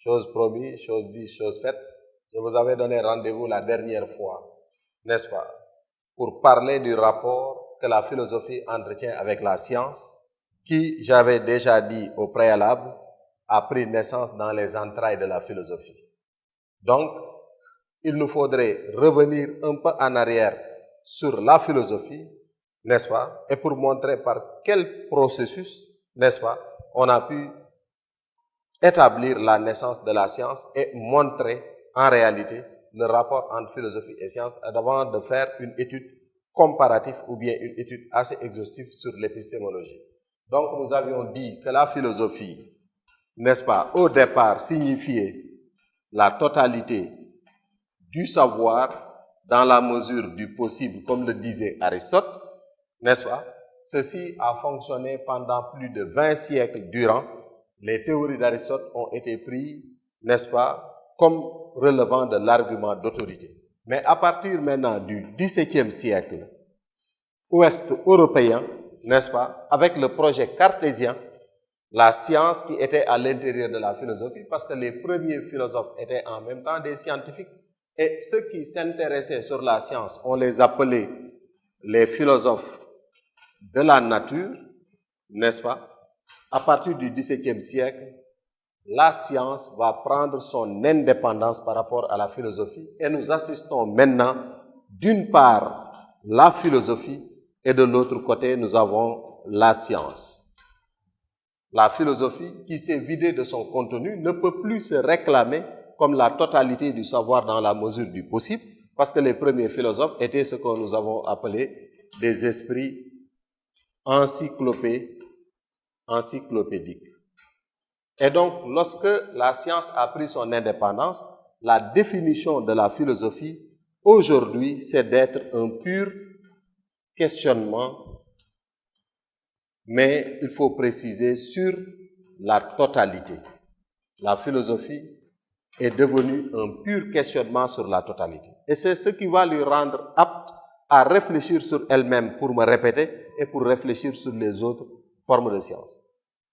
Chose promise, chose dite, chose faite. Je vous avais donné rendez-vous la dernière fois, n'est-ce pas, pour parler du rapport que la philosophie entretient avec la science, qui, j'avais déjà dit au préalable, a pris naissance dans les entrailles de la philosophie. Donc, il nous faudrait revenir un peu en arrière sur la philosophie, n'est-ce pas, et pour montrer par quel processus, n'est-ce pas, on a pu établir la naissance de la science et montrer en réalité le rapport entre philosophie et science avant de faire une étude comparative ou bien une étude assez exhaustive sur l'épistémologie. Donc, nous avions dit que la philosophie, n'est-ce pas, au départ signifiait la totalité du savoir dans la mesure du possible, comme le disait Aristote, n'est-ce pas? Ceci a fonctionné pendant plus de 20 siècles durant. Les théories d'Aristote ont été prises, n'est-ce pas, comme relevant de l'argument d'autorité. Mais à partir maintenant du XVIIe siècle, ouest européen, n'est-ce pas, avec le projet cartésien, la science qui était à l'intérieur de la philosophie, parce que les premiers philosophes étaient en même temps des scientifiques, et ceux qui s'intéressaient sur la science, on les appelait les philosophes de la nature, n'est-ce pas? À partir du XVIIe siècle, la science va prendre son indépendance par rapport à la philosophie et nous assistons maintenant, d'une part, la philosophie et de l'autre côté, nous avons la science. La philosophie, qui s'est vidée de son contenu, ne peut plus se réclamer comme la totalité du savoir dans la mesure du possible, parce que les premiers philosophes étaient ce que nous avons appelé des esprits encyclopédiques. Et donc, lorsque la science a pris son indépendance, la définition de la philosophie, aujourd'hui, c'est d'être un pur questionnement, mais il faut préciser sur la totalité. La philosophie est devenue un pur questionnement sur la totalité. Et c'est ce qui va lui rendre apte à réfléchir sur elle-même, pour me répéter, et pour réfléchir sur les autres formes de science.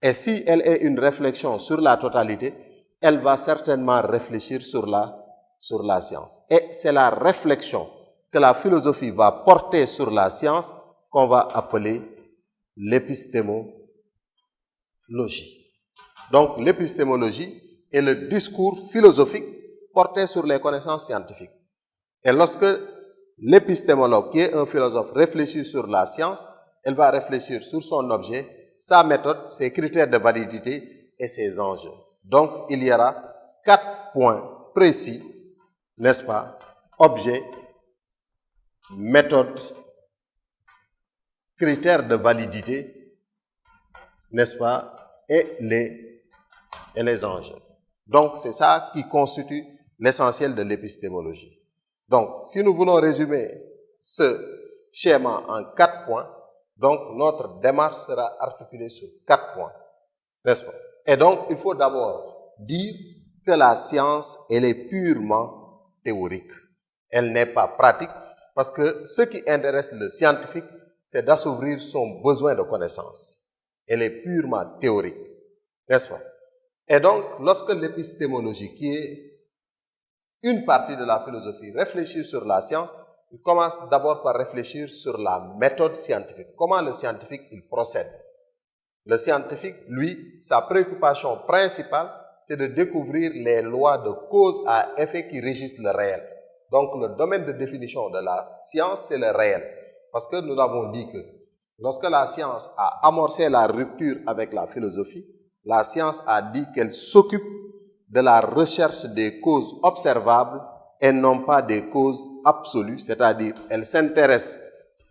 Et si elle est une réflexion sur la totalité, elle va certainement réfléchir sur la science. Et c'est la réflexion que la philosophie va porter sur la science qu'on va appeler l'épistémologie. Donc, l'épistémologie est le discours philosophique porté sur les connaissances scientifiques. Et lorsque l'épistémologue, qui est un philosophe, réfléchit sur la science, elle va réfléchir sur son objet, sa méthode, ses critères de validité et ses enjeux. Donc, il y aura 4 points précis, n'est-ce pas? Objet, méthode, critères de validité, n'est-ce pas? Et les enjeux. Donc, c'est ça qui constitue l'essentiel de l'épistémologie. Donc, si nous voulons résumer ce schéma en 4 points, donc notre démarche sera articulée sur 4 points, n'est-ce pas? Et donc, il faut d'abord dire que la science, elle est purement théorique. Elle n'est pas pratique, parce que ce qui intéresse le scientifique, c'est d'assouvir son besoin de connaissance. Elle est purement théorique, n'est-ce pas? Et donc, lorsque l'épistémologie, qui est une partie de la philosophie, réfléchit sur la science, il commence d'abord par réfléchir sur la méthode scientifique. Comment le scientifique, il procède? Le scientifique, lui, sa préoccupation principale, c'est de découvrir les lois de cause à effet qui régissent le réel. Donc, le domaine de définition de la science, c'est le réel. Parce que nous avons dit que lorsque la science a amorcé la rupture avec la philosophie, la science a dit qu'elle s'occupe de la recherche des causes observables et non pas des causes absolues, c'est-à-dire elle s'intéresse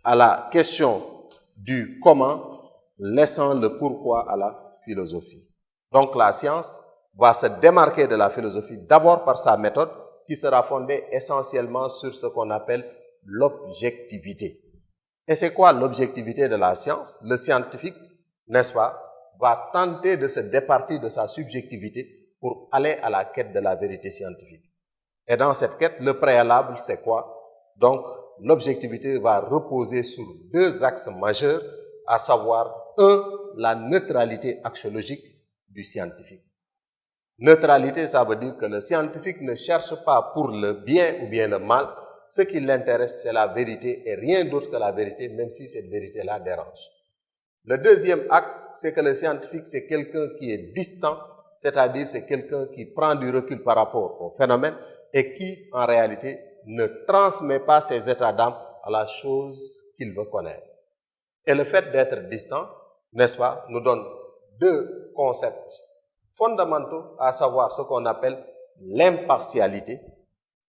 à la question du comment, laissant le pourquoi à la philosophie. Donc la science va se démarquer de la philosophie d'abord par sa méthode qui sera fondée essentiellement sur ce qu'on appelle l'objectivité. Et c'est quoi l'objectivité de la science? Le scientifique, n'est-ce pas, va tenter de se départir de sa subjectivité pour aller à la quête de la vérité scientifique. Et dans cette quête, le préalable, c'est quoi? Donc, l'objectivité va reposer sur 2 axes majeurs, à savoir, 1, la neutralité axiologique du scientifique. Neutralité, ça veut dire que le scientifique ne cherche pas pour le bien ou bien le mal. Ce qui l'intéresse, c'est la vérité et rien d'autre que la vérité, même si cette vérité-là dérange. Le deuxième acte, c'est que le scientifique, c'est quelqu'un qui est distant, c'est-à-dire c'est quelqu'un qui prend du recul par rapport au phénomène et qui, en réalité, ne transmet pas ses états d'âme à la chose qu'il veut connaître. Et le fait d'être distant, n'est-ce pas, nous donne deux concepts fondamentaux, à savoir ce qu'on appelle l'impartialité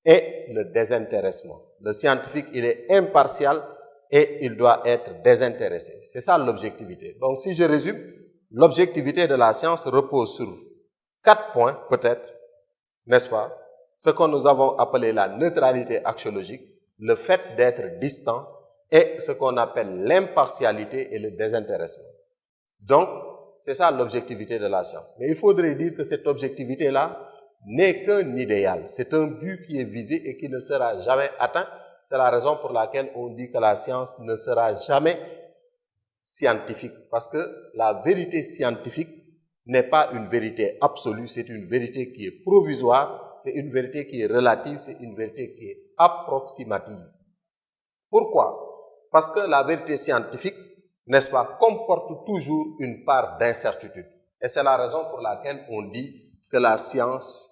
et le désintéressement. Le scientifique, il est impartial et il doit être désintéressé. C'est ça l'objectivité. Donc, si je résume, l'objectivité de la science repose sur 4 points, peut-être, n'est-ce pas? Ce que nous avons appelé la neutralité axiologique, le fait d'être distant et ce qu'on appelle l'impartialité et le désintéressement. Donc, c'est ça l'objectivité de la science. Mais il faudrait dire que cette objectivité-là n'est qu'un idéal. C'est un but qui est visé et qui ne sera jamais atteint. C'est la raison pour laquelle on dit que la science ne sera jamais scientifique. Parce que la vérité scientifique n'est pas une vérité absolue, c'est une vérité qui est provisoire, c'est une vérité qui est relative, c'est une vérité qui est approximative. Pourquoi? Parce que la vérité scientifique, n'est-ce pas, comporte toujours une part d'incertitude. Et c'est la raison pour laquelle on dit que la science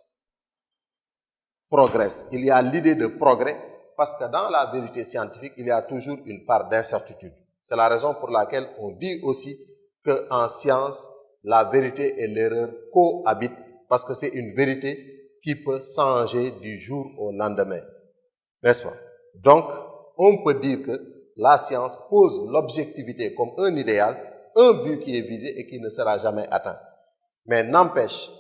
progresse. Il y a l'idée de progrès parce que dans la vérité scientifique, il y a toujours une part d'incertitude. C'est la raison pour laquelle on dit aussi qu'en science, la vérité et l'erreur cohabitent parce que c'est une vérité qui peut changer du jour au lendemain. N'est-ce pas? Donc, on peut dire que la science pose l'objectivité comme un idéal, un but qui est visé et qui ne sera jamais atteint. Mais n'empêche,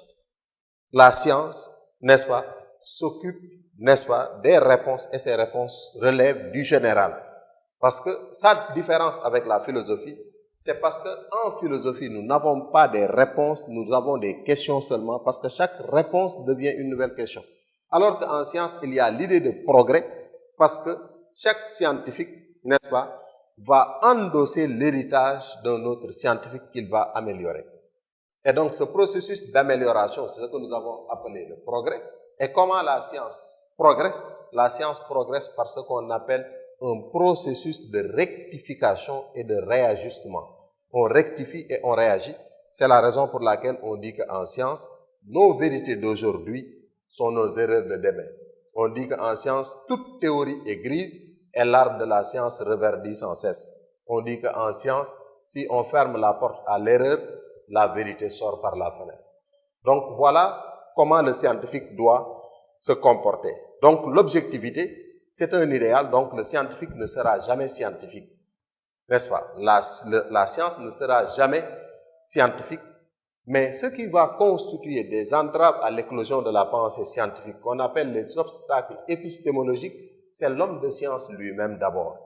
la science, n'est-ce pas, s'occupe, n'est-ce pas, des réponses et ces réponses relèvent du général. Parce que sa différence avec la philosophie, c'est parce qu'en philosophie, nous n'avons pas des réponses, nous avons des questions seulement parce que chaque réponse devient une nouvelle question. Alors qu'en science, il y a l'idée de progrès parce que chaque scientifique, n'est-ce pas, va endosser l'héritage d'un autre scientifique qu'il va améliorer. Et donc, ce processus d'amélioration, c'est ce que nous avons appelé le progrès. Et comment la science progresse? La science progresse par ce qu'on appelle un processus de rectification et de réajustement. On rectifie et on réagit. C'est la raison pour laquelle on dit qu'en science, nos vérités d'aujourd'hui sont nos erreurs de demain. On dit qu'en science, toute théorie est grise et l'art de la science reverdit sans cesse. On dit qu'en science, si on ferme la porte à l'erreur, la vérité sort par la fenêtre. Donc voilà comment le scientifique doit se comporter. Donc l'objectivité, c'est un idéal, donc le scientifique ne sera jamais scientifique. N'est-ce pas? La science ne sera jamais scientifique, mais ce qui va constituer des entraves à l'éclosion de la pensée scientifique, qu'on appelle les obstacles épistémologiques, c'est l'homme de science lui-même d'abord.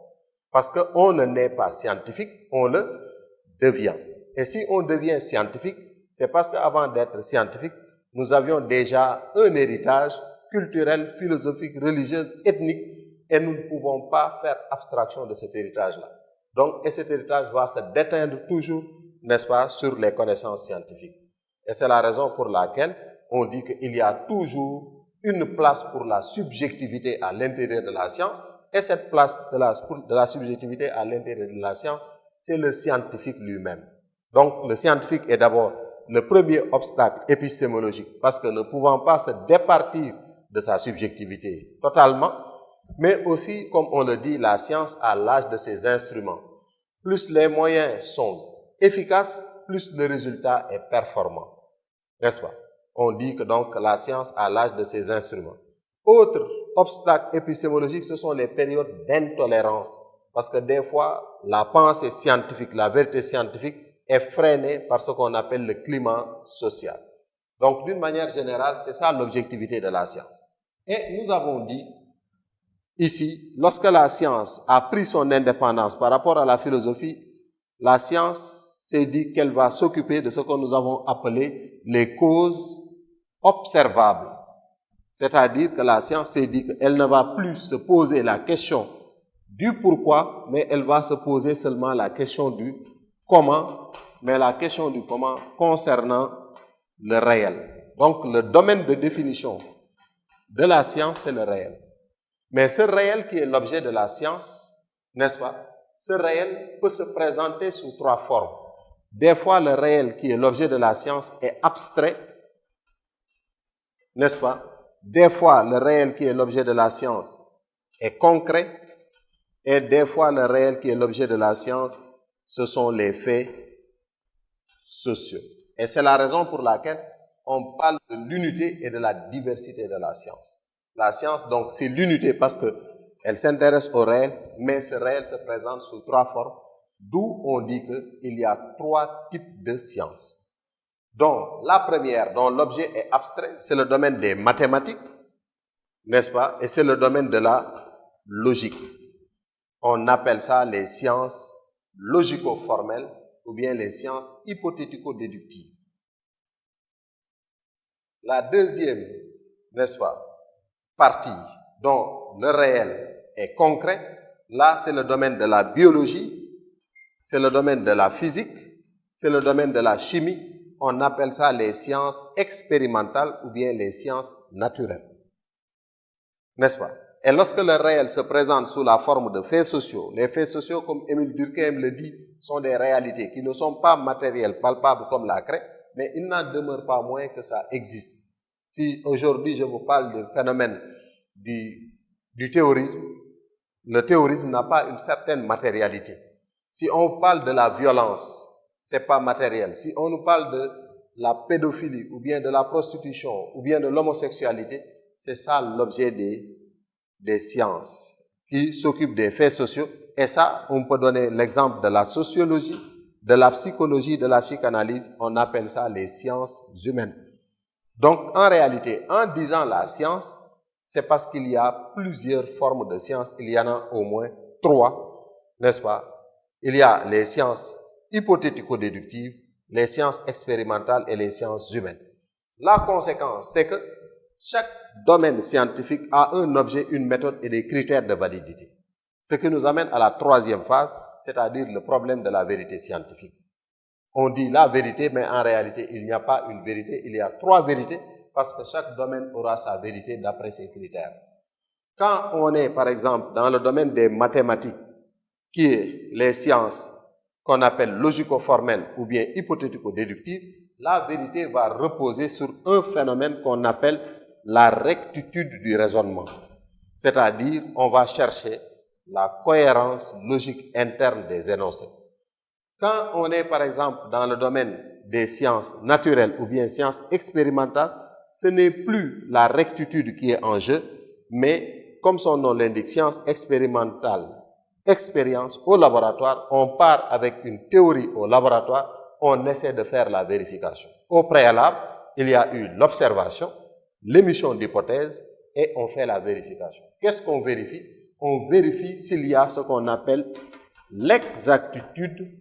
Parce qu'on ne naît pas scientifique, on le devient. Et si on devient scientifique, c'est parce qu'avant d'être scientifique, nous avions déjà un héritage culturel, philosophique, religieux, ethnique, et nous ne pouvons pas faire abstraction de cet héritage-là. Donc, et cet héritage va se déteindre toujours, n'est-ce pas, sur les connaissances scientifiques. Et c'est la raison pour laquelle on dit qu'il y a toujours une place pour la subjectivité à l'intérieur de la science, et cette place de la subjectivité à l'intérieur de la science, c'est le scientifique lui-même. Donc, le scientifique est d'abord le premier obstacle épistémologique, parce que ne pouvant pas se départir de sa subjectivité totalement, mais aussi, comme on le dit, la science a l'âge de ses instruments. Plus les moyens sont efficaces, plus le résultat est performant. N'est-ce pas? On dit que donc la science a l'âge de ses instruments. Autre obstacle épistémologique, ce sont les périodes d'intolérance. Parce que des fois, la pensée scientifique, la vérité scientifique est freinée par ce qu'on appelle le climat social. Donc, d'une manière générale, c'est ça l'objectivité de la science. Et nous avons dit ici, lorsque la science a pris son indépendance par rapport à la philosophie, la science s'est dit qu'elle va s'occuper de ce que nous avons appelé les causes observables. C'est-à-dire que la science s'est dit qu'elle ne va plus se poser la question du pourquoi, mais elle va se poser seulement la question du comment, mais la question du comment concernant le réel. Donc, le domaine de définition de la science, c'est le réel. Mais ce réel qui est l'objet de la science, n'est-ce pas? Ce réel peut se présenter sous trois formes. Des fois, le réel qui est l'objet de la science est abstrait, n'est-ce pas? Des fois, le réel qui est l'objet de la science est concret. Et des fois, le réel qui est l'objet de la science, ce sont les faits sociaux. Et c'est la raison pour laquelle on parle de l'unité et de la diversité de la science. La science, donc, c'est l'unité parce qu'elle s'intéresse au réel, mais ce réel se présente sous trois formes, d'où on dit qu'il y a trois types de sciences. Donc, la première, dont l'objet est abstrait, c'est le domaine des mathématiques, n'est-ce pas? Et c'est le domaine de la logique. On appelle ça les sciences logico-formelles ou bien les sciences hypothético-déductives. La deuxième, n'est-ce pas, partie dont le réel est concret, là c'est le domaine de la biologie, c'est le domaine de la physique, c'est le domaine de la chimie. On appelle ça les sciences expérimentales ou bien les sciences naturelles. N'est-ce pas? Et lorsque le réel se présente sous la forme de faits sociaux, les faits sociaux, comme Émile Durkheim le dit, sont des réalités qui ne sont pas matérielles, palpables comme la craie, mais il n'en demeure pas moins que ça existe. Si aujourd'hui je vous parle du phénomène du théorisme, le théorisme n'a pas une certaine matérialité. Si on parle de la violence, c'est pas matériel. Si on nous parle de la pédophilie, ou bien de la prostitution, ou bien de l'homosexualité, c'est ça l'objet des sciences qui s'occupent des faits sociaux. Et ça, on peut donner l'exemple de la sociologie, de la psychologie, de la psychanalyse. On appelle ça les sciences humaines. Donc, en réalité, en disant la science, c'est parce qu'il y a plusieurs formes de sciences. Il y en a au moins trois, n'est-ce pas? Il y a les sciences hypothético-déductives, les sciences expérimentales et les sciences humaines. La conséquence, c'est que chaque domaine scientifique a un objet, une méthode et des critères de validité. Ce qui nous amène à la troisième phase, c'est-à-dire le problème de la vérité scientifique. On dit la vérité, mais en réalité, il n'y a pas une vérité, il y a trois vérités, parce que chaque domaine aura sa vérité d'après ses critères. Quand on est, par exemple, dans le domaine des mathématiques, qui est les sciences qu'on appelle logico-formelles ou bien hypothético-déductives, la vérité va reposer sur un phénomène qu'on appelle la rectitude du raisonnement. C'est-à-dire, on va chercher la cohérence logique interne des énoncés. Quand on est, par exemple, dans le domaine des sciences naturelles ou bien sciences expérimentales, ce n'est plus la rectitude qui est en jeu, mais, comme son nom l'indique, science expérimentale, expérience au laboratoire, on part avec une théorie au laboratoire, on essaie de faire la vérification. Au préalable, il y a eu l'observation, l'émission d'hypothèses et on fait la vérification. Qu'est-ce qu'on vérifie? On vérifie s'il y a ce qu'on appelle l'exactitude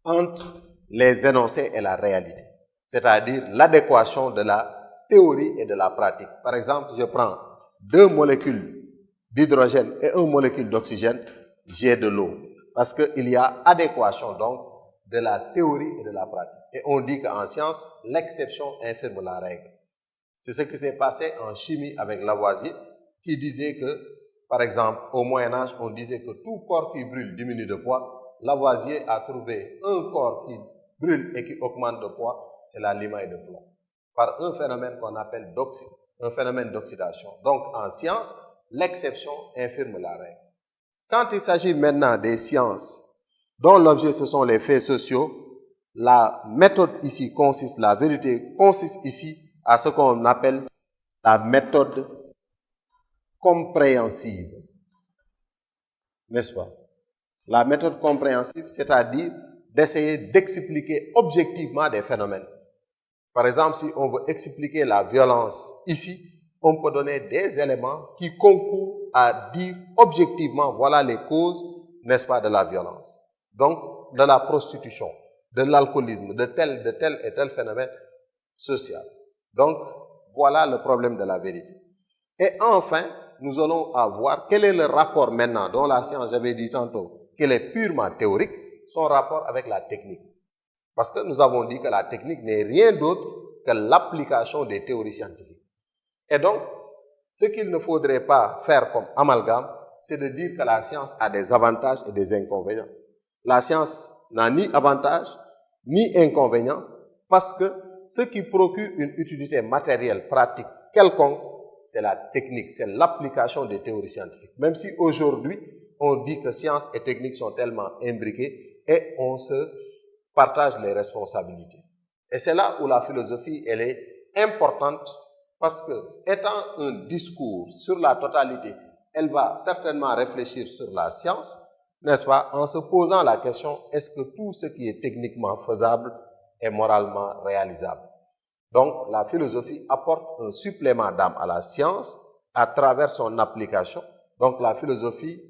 entre les énoncés et la réalité, c'est-à-dire l'adéquation de la théorie et de la pratique. Par exemple, je prends deux molécules d'hydrogène et une molécule d'oxygène, j'ai de l'eau, parce qu'il y a adéquation donc de la théorie et de la pratique. Et on dit qu'en science, l'exception infirme la règle. C'est ce qui s'est passé en chimie avec Lavoisier, qui disait que, par exemple, au Moyen-Âge, on disait que tout corps qui brûle diminue de poids. Lavoisier a trouvé un corps qui brûle et qui augmente de poids, c'est la limaille de plomb, par un phénomène qu'on appelle un phénomène d'oxydation. Donc, en science, l'exception infirme la règle. Quand il s'agit maintenant des sciences dont l'objet ce sont les faits sociaux, la méthode ici consiste, la vérité consiste ici à ce qu'on appelle la méthode compréhensive. N'est-ce pas? La méthode compréhensive, c'est-à-dire d'essayer d'expliquer objectivement des phénomènes. Par exemple, si on veut expliquer la violence ici, on peut donner des éléments qui concourent à dire objectivement, voilà les causes, n'est-ce pas, de la violence. Donc, de la prostitution, de l'alcoolisme, de tel et tel phénomène social. Donc, voilà le problème de la vérité. Et enfin, nous allons voir quel est le rapport maintenant dont la science, j'avais dit tantôt, qu'elle est purement théorique, son rapport avec la technique. Parce que nous avons dit que la technique n'est rien d'autre que que l'application des théories scientifiques. Et donc, ce qu'il ne faudrait pas faire comme amalgame, c'est de dire que la science a des avantages et des inconvénients. La science n'a ni avantage ni inconvénient parce que ce qui procure une utilité matérielle, pratique, quelconque, c'est la technique, c'est l'application des théories scientifiques. Même si aujourd'hui, on dit que science et technique sont tellement imbriquées et on se partage les responsabilités. Et c'est là où la philosophie, elle est importante parce que, étant un discours sur la totalité, elle va certainement réfléchir sur la science, n'est-ce pas, en se posant la question, est-ce que tout ce qui est techniquement faisable est moralement réalisable? Donc, la philosophie apporte un supplément d'âme à la science à travers son application. Donc, la philosophie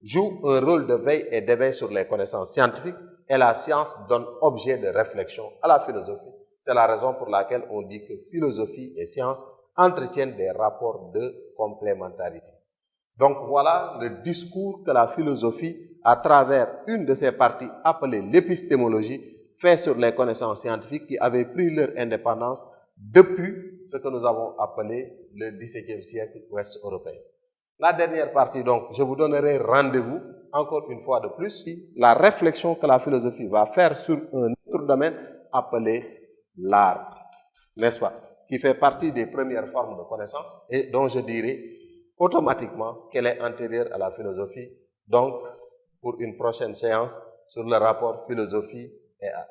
joue un rôle de veille et d'éveil sur les connaissances scientifiques et la science donne objet de réflexion à la philosophie. C'est la raison pour laquelle on dit que philosophie et science entretiennent des rapports de complémentarité. Donc voilà le discours que la philosophie, à travers une de ses parties appelée l'épistémologie, fait sur les connaissances scientifiques qui avaient pris leur indépendance depuis ce que nous avons appelé le XVIIe siècle ouest européen. La dernière partie, donc, je vous donnerai rendez-vous, encore une fois de plus, la réflexion que la philosophie va faire sur un autre domaine appelé l'art, n'est-ce pas, qui fait partie des premières formes de connaissance et dont je dirais automatiquement qu'elle est antérieure à la philosophie, donc pour une prochaine séance sur le rapport philosophie et art.